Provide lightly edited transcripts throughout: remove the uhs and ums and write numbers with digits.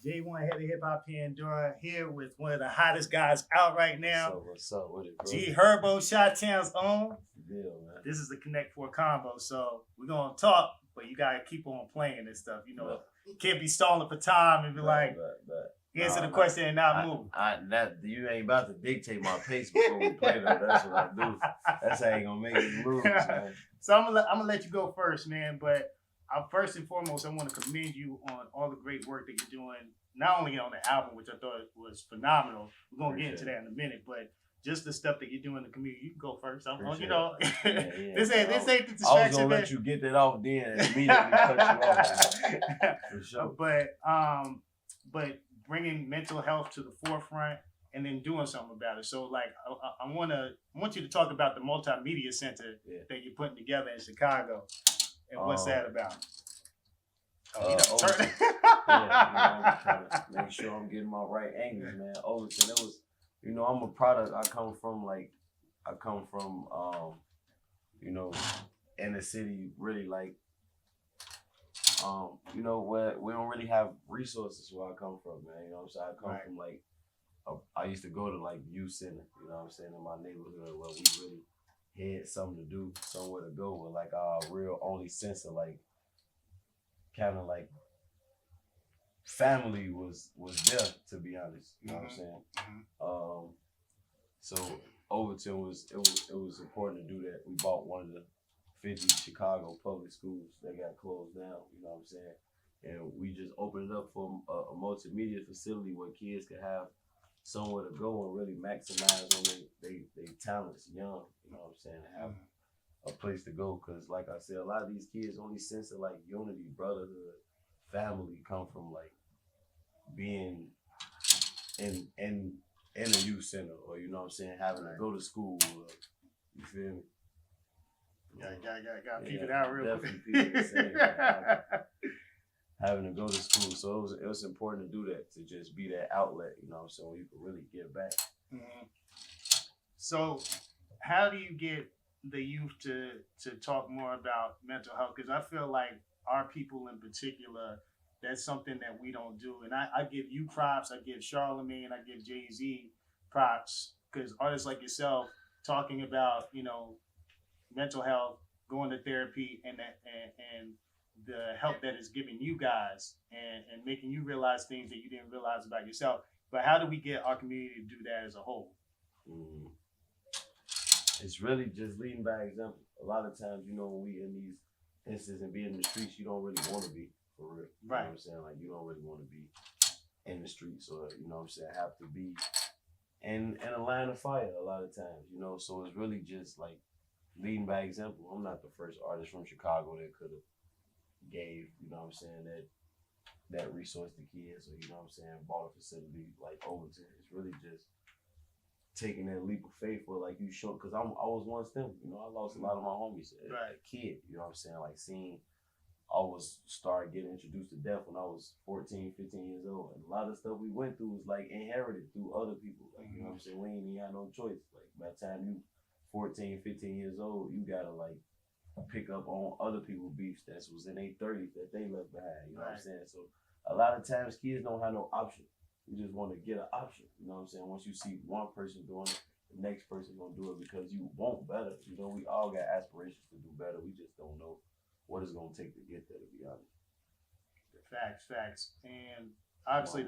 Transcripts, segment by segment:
J1 Head of Hip Hop Pandora here with one of the hottest guys out right now. What's up with it, bro? G Herbo, Chi-Town's own. Deal, man. This is the Connect 4 Convo. So we're going to talk, but you got to keep on playing this stuff. You know, can't be stalling for time and be answer the question and not move. You ain't about to dictate my pace before we play though. That's what I do. That's how you gonna make me move, man. So I'm gonna let you go first, man. But first and foremost, I want to commend you on all the great work that you're doing. Not only on the album, which I thought was phenomenal. We're gonna get into that in a minute, but just the stuff that you're doing in the community. You can go first. This ain't the distraction. I was gonna let you get that off then and immediately cut you off. For sure. But bringing mental health to the forefront and then doing something about it. So, like, I want you to talk about the multimedia center that you're putting together in Chicago, and what's that about? I'm trying to make sure I'm getting my right angles, man. Overton, it was, I'm a product. I come from in the city, really where we don't really have resources where I come from, man. You know what I'm saying? I come from I used to go to youth center, you know what I'm saying, in my neighborhood where we really had something to do, somewhere to go, with our real only sense of kind of family was there, to be honest. You know what I'm saying? So Overton it was important to do that. We bought one of the 50 Chicago public schools that got closed down, you know what I'm saying? And we just opened it up for a multimedia facility where kids could have somewhere to go and really maximize on their talents young, you know what I'm saying? And have a place to go, because like I said, a lot of these kids' only sense of unity, brotherhood, family come from being in a youth center, or you know what I'm saying, having to go to school, you feel me? Gotta peep it out real quick. Having to go to school, so it was important to do that, to just be that outlet, you know what I'm saying, where you can really give back. So how do you get the youth to talk more about mental health? Because I feel like our people in particular, that's something that we don't do. And I give you props, I give Charlemagne, I give Jay-Z props, because artists like yourself talking about, mental health, going to therapy, and the help that is giving you guys and making you realize things that you didn't realize about yourself. But how do we get our community to do that as a whole? It's really just leading by example. A lot of times, when we in these instances and be in the streets, you don't really want to be, for real. You know what I'm saying? You don't really want to be in the streets, or, you know what I'm saying, have to be in a line of fire a lot of times, So it's really just leading by example. I'm not the first artist from Chicago that could have gave, you know what I'm saying, that resource to kids, or, you know what I'm saying, bought a facility like Overton. It's really just taking that leap of faith where you show, because I was once them, I lost a lot of my homies as a kid, you know what I'm saying, I was started getting introduced to death when I was 14, 15 years old, and a lot of stuff we went through was inherited through other people, you know what I'm saying, we ain't even had no choice. By the time you 14, 15 years old, you gotta pick up on other people's beefs that was in their 30s that they left behind, you know what I'm saying? So a lot of times kids don't have no option. You just want to get an option, you know what I'm saying? Once you see one person doing it, the next person gonna do it because you want better. We all got aspirations to do better. We just don't know what it's gonna take to get there, to be honest. Facts. And obviously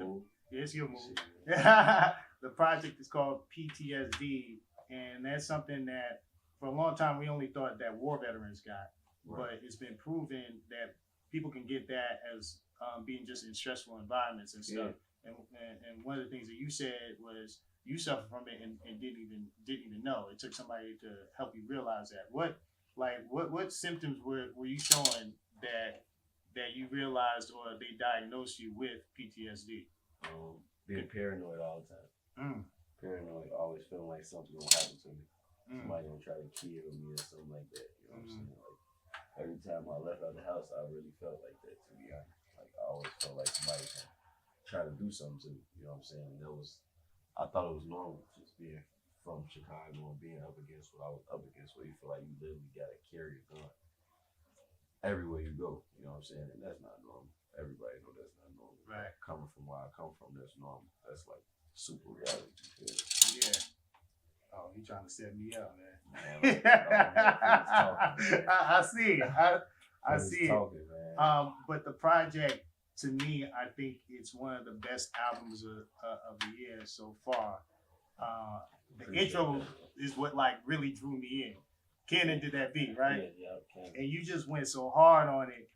it's your move. The project is called PTSD, and that's something that for a long time we only thought that war veterans got, but it's been proven that people can get that as being just in stressful environments and stuff. And one of the things that you said was you suffered from it and didn't even know. It took somebody to help you realize that. What symptoms were you showing that you realized, or they diagnosed you with PTSD? Being paranoid all the time. Paranoid, always feeling like something gonna happen to me. Somebody gonna try to kill me or something like that. You know what I'm saying? Every time I left out the house, I really felt like that, to be honest. I always felt like somebody can try to do something to me. You know what I'm saying? And I thought it was normal, just being from Chicago and being up against what I was up against, where you feel like you literally gotta carry a gun everywhere you go. You know what I'm saying? And that's not normal. Everybody know that's not normal. Right. Coming from where I come from, that's normal. That's like super reality. Yeah. Oh, you trying to set me up, man. Man, talking, I see it. I see talking, it. Man. But the project, to me, I think it's one of the best albums of the year so far. The intro is what like really drew me in. Kenan did that beat, right? Yeah. And you just went so hard on it.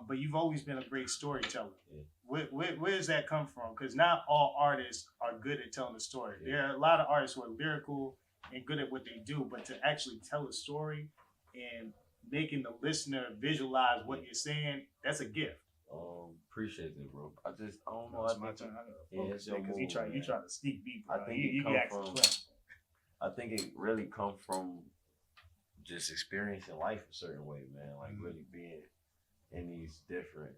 But you've always been a great storyteller. Yeah. Where does that come from? Because not all artists are good at telling a story. Yeah. There are a lot of artists who are lyrical and good at what they do, but to actually tell a story and making the listener visualize what you're saying, that's a gift. Appreciate it, bro. I don't know. It's my turn. Because you try to sneak beat, bro. I think I think it really comes from just experiencing life a certain way, man. Like really being in these different,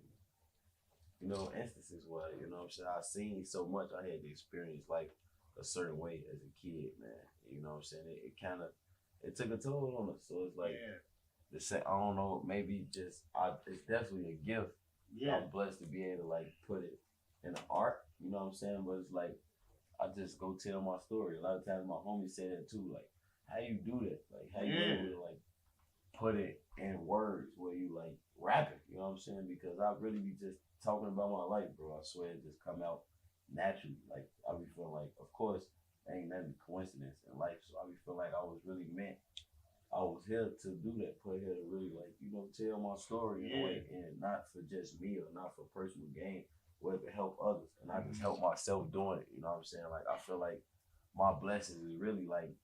instances where, I'm saying, I've seen so much. I had to experience life a certain way as a kid, man. You know what I'm saying? It took a toll on us. So it's like, I don't know, maybe it's definitely a gift. Yeah. I'm blessed to be able to like put it in the art, you know what I'm saying? But it's like, I just go tell my story. A lot of times my homies say that too, like, how you do that? Like, how you able to like put it in words where you like rap it, you know what I'm saying? Because I really be just talking about my life, bro. I swear it just come out naturally. Like, I be feeling like, of course, ain't nothing coincidence in life. So I be feeling like I was really meant. I was here to do that, put here to really like, tell my story in a way, and not for just me or not for personal gain, but to help others. And I just help myself doing it, you know what I'm saying? Like, I feel like my blessings is really like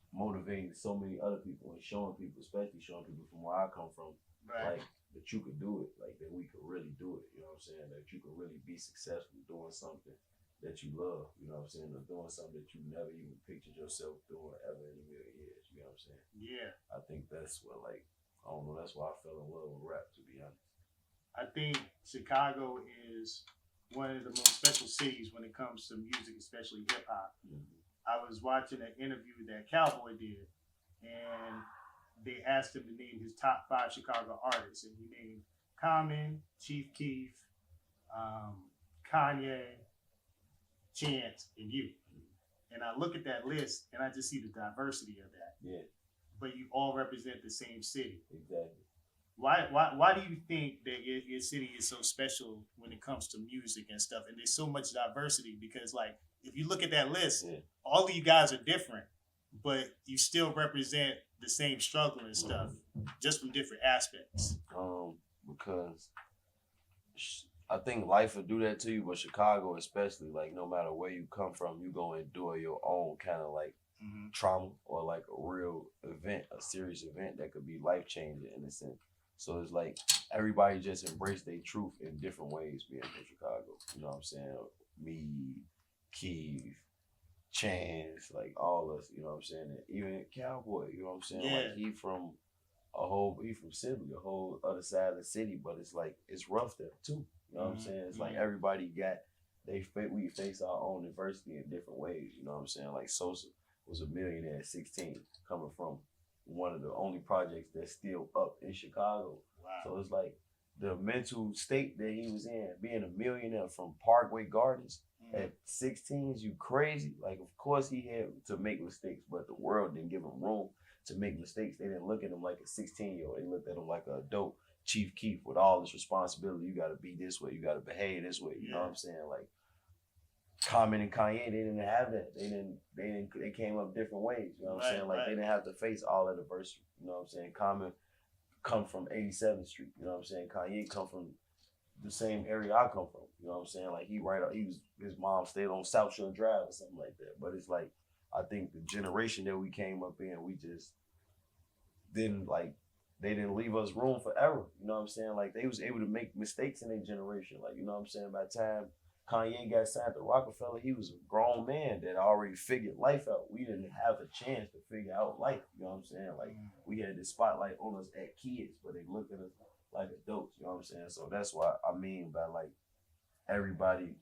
motivating so many other people and showing people, especially showing people from where I come from, like that you could do it, like that we could really do it, you know what I'm saying? That you could really be successful doing something that you love, you know what I'm saying? Or doing something that you never even pictured yourself doing ever in a million years, you know what I'm saying? Yeah. I think that's what, like, I don't know, that's why I fell in love with rap, to be honest. I think Chicago is one of the most special cities when it comes to music, especially hip hop. Mm-hmm. I was watching an interview that Cowboy did, and they asked him to name his top 5 Chicago artists, and he named Common, Chief Keef, Kanye, Chance, and you. And I look at that list and I just see the diversity of that. Yeah. But you all represent the same city. Exactly. Why do you think that your city is so special when it comes to music and stuff? And there's so much diversity because, like, if you look at that list, all of you guys are different, but you still represent the same struggle and stuff, just from different aspects. Because I think life will do that to you, but Chicago especially, like, no matter where you come from, you go endure your own kind of like trauma or like a real event, a serious event that could be life-changing in a sense. So it's like everybody just embrace their truth in different ways being from Chicago. You know what I'm saying? Me, Keith, Chance, like all us, you know what I'm saying? And even Cowboy, you know what I'm saying? Yeah. Like he from Sibley, a whole other side of the city, but it's like, it's rough there too. You know what I'm saying? It's like everybody we face our own adversity in different ways. You know what I'm saying? Like Sosa was a millionaire at 16, coming from one of the only projects that's still up in Chicago. Wow. So it's like the mental state that he was in, being a millionaire from Parkway Gardens at 16, is you crazy? Like, of course he had to make mistakes, but the world didn't give him room to make mistakes. They didn't look at him like a 16-year-old. They looked at him like an adult Chief Keef with all this responsibility. You got to be this way. You got to behave this way. You know what I'm saying? Like, Common and Kanye, they didn't have that. They came up different ways. You know what I'm saying? Like, they didn't have to face all that adversity. You know what I'm saying? Common come from 87th Street. You know what I'm saying? Kanye come from the same area I come from. You know what I'm saying? Like, his mom stayed on South Shore Drive or something like that. But it's like, I think the generation that we came up in, we just didn't like, they didn't leave us room for error. You know what I'm saying? Like, they was able to make mistakes in their generation. Like, you know what I'm saying? By the time Kanye got signed to Rockefeller, he was a grown man that already figured life out. We didn't have a chance to figure out life. You know what I'm saying? Like, we had this spotlight on us at kids, but they looked at us like adults. You know what I'm saying? So that's what I mean by, like, everybody,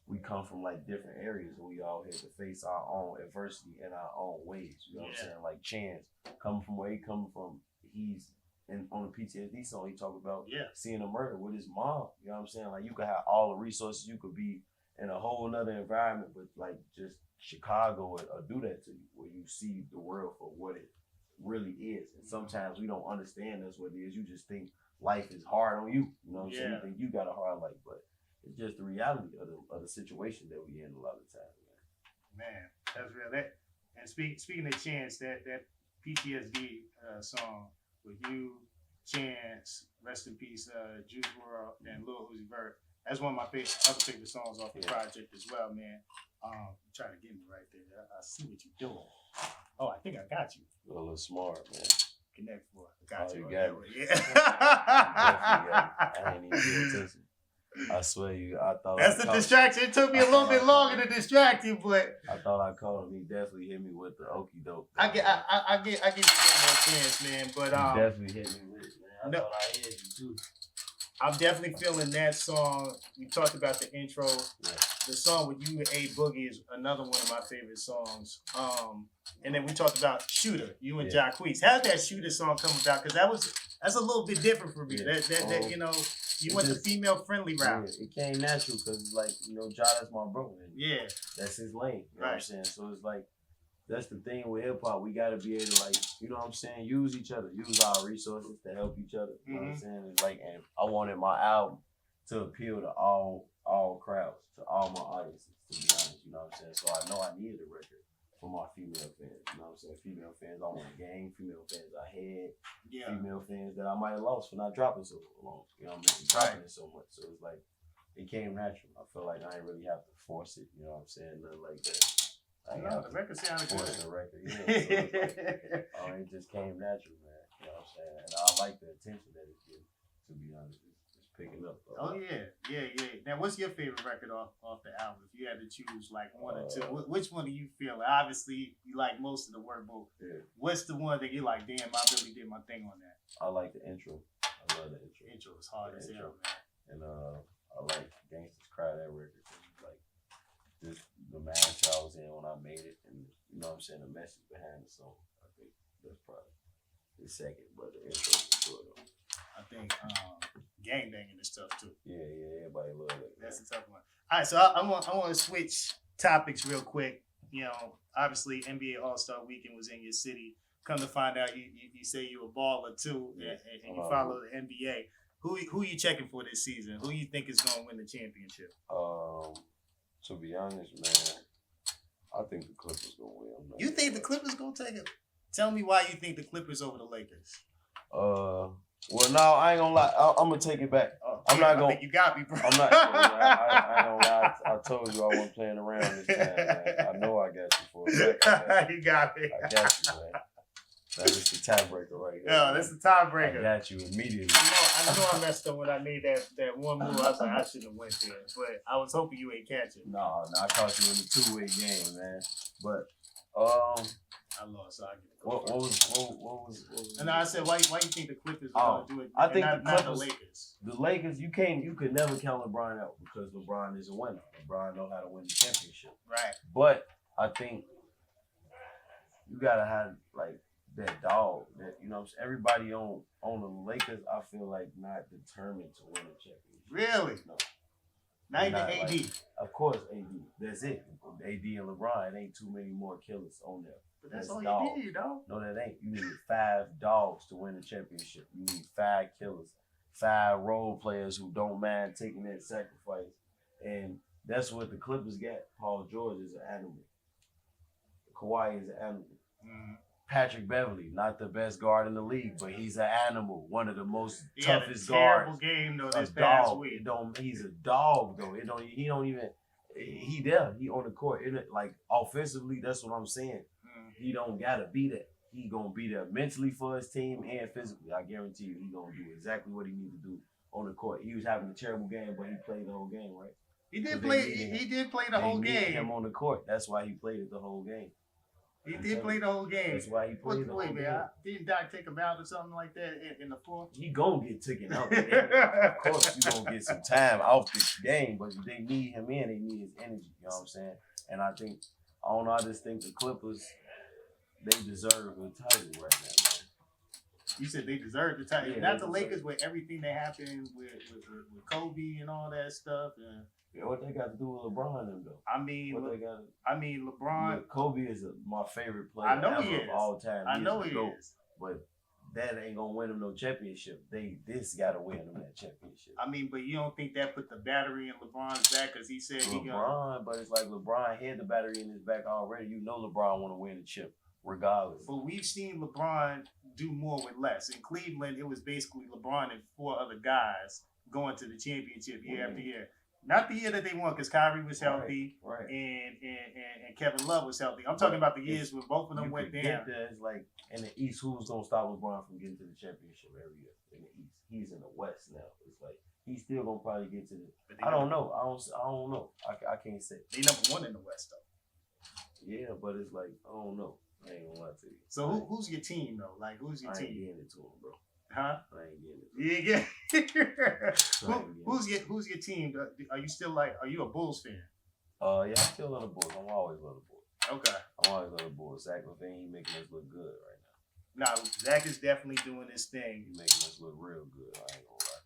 we come from like different areas and we all had to face our own adversity in our own ways. You know what I'm saying? Like Chance, coming from where he coming from, he's and on the PTSD song, he talk about Yeah. seeing a murder with his mom. You know what I'm saying? Like you could have all the resources, you could be in a whole nother environment, but like just Chicago or do that to you, where you see the world for what it really is. And sometimes we don't understand that's what it is. You just think life is hard on you. You know what I'm saying? You think you got a hard life, but it's just the reality of the situation that we in a lot of times, man. That's real. That and speaking of Chance, that PTSD song with you, Chance, rest in peace, Juice WRLD, and Lil Uzi Vert. That's one of my favorite songs off the project as well, man. Try to get me right there. I see what you're doing. Oh, I think I got you. A little smart, man. Connect for. Got you. You got me. Yeah. I ain't even paying attention. I swear you, I thought that's the distraction. It took me a little bit longer to distract you, but I thought I called him. He definitely hit me with the okie doke. I get you one more chance, man. But he definitely hit me with it, man. I thought I hit you too. I'm definitely feeling that song. We talked about the intro. Yeah. The song with you and A Boogie is another one of my favorite songs. And then we talked about Shooter, you and Jacquees. How did that Shooter song come about? Because that's a little bit different for me. Yeah. That you know, you went the female friendly route. Yeah, it came natural because like, you know, Ja, that's my bro. Yeah. That's his lane. You know what I'm saying? So it's like, that's the thing with hip hop. We gotta be able to, like, you know what I'm saying, use each other, use our resources to help each other. You know what I'm saying? It's like, and I wanted my album to appeal to all crowds, to all my audiences, to be honest. You know what I'm saying? So I know I needed a record for my female fans. You know what I'm saying? Female fans I want to gain, female fans I had, female fans that I might have lost for not dropping so long. You know what I mean? Dropping it so much. So it's like, it came natural. I feel like I didn't really have to force it. You know what I'm saying? Nothing like that. The record sounded good. The record, yeah. So it just came natural, man. You know what I'm saying? And I like the attention that it's getting, to be honest. It's picking up. Oh, yeah. Now, what's your favorite record off the album? If you had to choose like one or two, which one do you feel? Obviously, you like most of the work, but what's the one that you're like, damn, I really did my thing on that? I like the intro. I love the intro. Intro is hard as hell, man. And I like Gangsta's Cry, that record. Like, just the mindset I was in when I made it, and you know what I'm saying, the message behind the song. I think that's probably the second, but the intro is good though. I think gangbanging is tough too. Yeah, everybody love it. That's a tough one. All right, so I want to switch topics real quick. You know, obviously NBA All-Star Weekend was in your city. Come to find out, you say you're a baller too, and you follow the NBA. Who you checking for this season? Who you think is going to win the championship? To be honest, man, I think the Clippers gonna win. Man. You think the Clippers gonna take it? Tell me why you think the Clippers over the Lakers. Well, no, I ain't gonna lie. I'm gonna take it back. I'm not gonna. I think you got me, bro. I'm not. I ain't gonna lie. I told you I wasn't playing around this time, man. I know I got you for a fact. You got me. I got you, man. That is the tiebreaker right here. Yeah, that's the tiebreaker. I got you immediately. I know I messed up when I made that one move. I was like, I shouldn't have went there, but I was hoping you ain't catch it. No, I caught you in the two-way game, man. But I lost. So I get it. What was? And I said, why you think the Clippers are gonna do it? I think not the Lakers. The Lakers, you could never count LeBron out because LeBron is a winner. LeBron knows how to win the championship. Right. But I think you gotta have like that dog. That, you know what I'm saying? Everybody on the Lakers, I feel like not determined to win a championship. Really? No. Not even AD. Like, of course, AD. That's it. AD and LeBron. It ain't too many more killers on there. But that's all you need, though. No, that ain't. You need 5 dogs to win a championship. You need 5 killers, 5 role players who don't mind taking that sacrifice. And that's what the Clippers got. Paul George is an animal. Kawhi is an animal. Mm-hmm. Patrick Beverly, not the best guard in the league, but he's an animal. One of the most toughest guards. Terrible game though this past week. He's a dog though. He don't even. He there. He on the court. Like offensively, that's what I'm saying. He don't gotta be there. He gonna be there mentally for his team and physically. I guarantee you, he gonna do exactly what he need to do on the court. He was having a terrible game, but he played the whole game, right? He did play. He did play the whole game. Him on the court. That's why he played it the whole game. He did play the whole game. That's why he played the whole game. Didn't Doc take him out or something like that in the fourth? He gonna get taken out. Of course, you gonna get some time off the game, but they need him in. They need his energy. You know what I'm saying? And I don't know. I just think the Clippers, they deserve a title right now, man. You said they deserve the title. Yeah, Not they the deserve Lakers with everything that happened with Kobe and all that stuff. And Yeah, what they got to do with LeBron and them though? I mean, What they got? LeBron. Look, Kobe is my favorite player I know ever he is. of all time. I know he GOAT, is. But that ain't gonna win him no championship. This gotta win him that championship. I mean, but you don't think that put the battery in LeBron's back because he said LeBron, but it's like LeBron had the battery in his back already. You know LeBron want to win the chip regardless. But we've seen LeBron do more with less. In Cleveland, it was basically LeBron and 4 other guys going to the championship year after year. Not the year that they won because Kyrie was healthy right. And Kevin Love was healthy. I'm talking about the years when both of them went down. It's like in the East, who's gonna stop LeBron from getting to the championship every year? In the East, he's in the West now. It's like he's still gonna probably get to the. I don't know. I don't know. I can't say. They #1 in the West though. Yeah, but it's like I don't know. I ain't gonna lie to you. So who's your team though? Like who's your I team? ain't getting it to him, bro. Huh? I ain't getting it. Who's your team? Are you still are you a Bulls fan? Yeah, I still love the Bulls. I'm always love the Bulls. Okay. I'm always love the Bulls. Zach LaVine, he making us look good right now. Nah, Zach is definitely doing his thing. He making us look real good. I ain't gonna lie.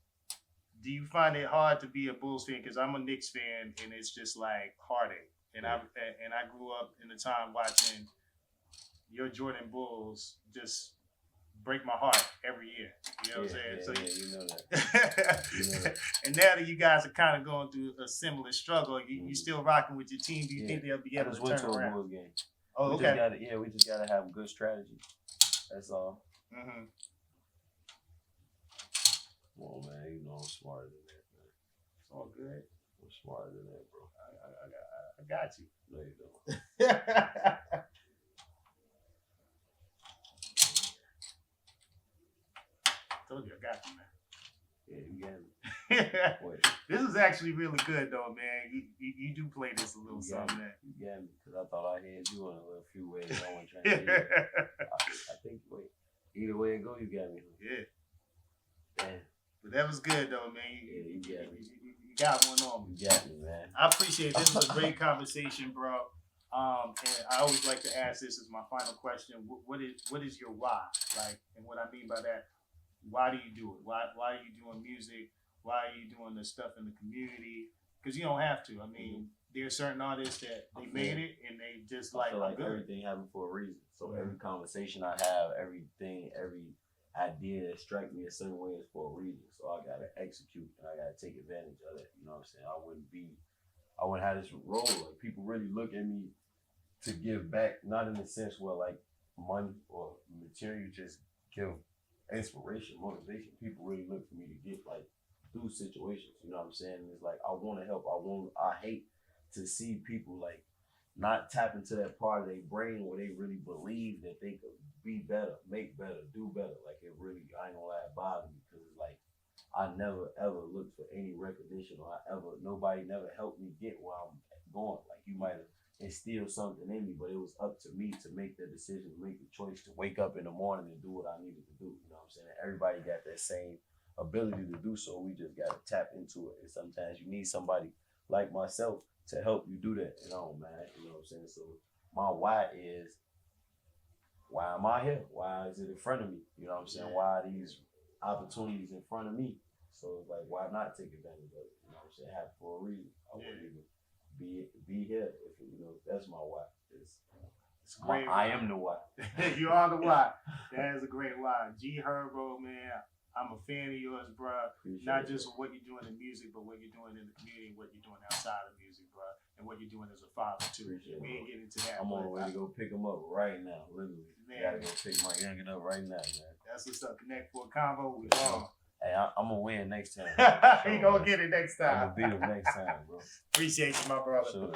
Do you find it hard to be a Bulls fan? Because I'm a Knicks fan, and it's just like heartache. And I grew up in the time watching your Jordan Bulls just break my heart every year. You know what I'm saying? You know that. You know that. And now that you guys are kind of going through a similar struggle, you still rocking with your team. Do you think they'll be able to turn around? Bulls game. Oh, okay. We just gotta have good strategy. That's all. Mm-hmm. Come on, man. You know I'm smarter than that, man. It's all good. I'm smarter than that, bro. I got you. No, you don't. Told you I got you, man. Yeah, you got me. This is actually really good, though, man. You do play this a little something, man. You got me, because I thought I had you in a little few ways. I wasn't trying to get you. I think, either way it go, you got me. Yeah. Damn. But that was good, though, man. You got me. You got one on me. You got me, man. I appreciate it. This was a great conversation, bro. And I always like to ask this as my final question. What is your why? Like, and what I mean by that, why do you do it? Why are you doing music? Why are you doing this stuff in the community? Because you don't have to. I mean, there are certain artists that they made it and they just I feel like everything happened for a reason. So every conversation I have, every idea that strikes me a certain way is for a reason. So I gotta execute and I gotta take advantage of it. You know what I'm saying? I wouldn't have this role. Like people really look at me to give back, not in the sense where like money or material, just give inspiration, motivation. People really look for me to get like through situations. You know what I'm saying? And it's like I want to help. I hate to see people like not tap into that part of their brain where they really believe that they could be better, make better, do better. Like it really, I ain't gonna lie, it bothers me because it's like I never ever looked for any recognition or nobody never helped me get where I'm going. Like you might have instilled something in me, but it was up to me to make the decision, to make the choice to wake up in the morning and do what I needed to do. You know what I'm saying? And everybody got that same ability to do so. We just gotta tap into it. And sometimes you need somebody like myself to help you do that. You know, man. You know what I'm saying? So my why is, why am I here? Why is it in front of me? You know what I'm saying? Why are these opportunities in front of me? So it's like, why not take advantage of it? You know what I'm saying? Have it for a reason. I wouldn't even be here if that's my why. It's great. I am the why. You are the why. That is a great why. G Herbo, man. I'm a fan of yours, bro. Not just what you're doing in music, but what you're doing in the community, what you're doing outside of music, bro, and what you're doing as a father too. We ain't getting into that. I'm on the way to go pick him up right now, literally. Gotta go pick my youngin' up right now, man. That's what's up. Connect for a convo. We on. Hey, I'm gonna win next time. He gonna get it next time. I'm gonna beat him next time, bro. Appreciate you, my brother. Sure.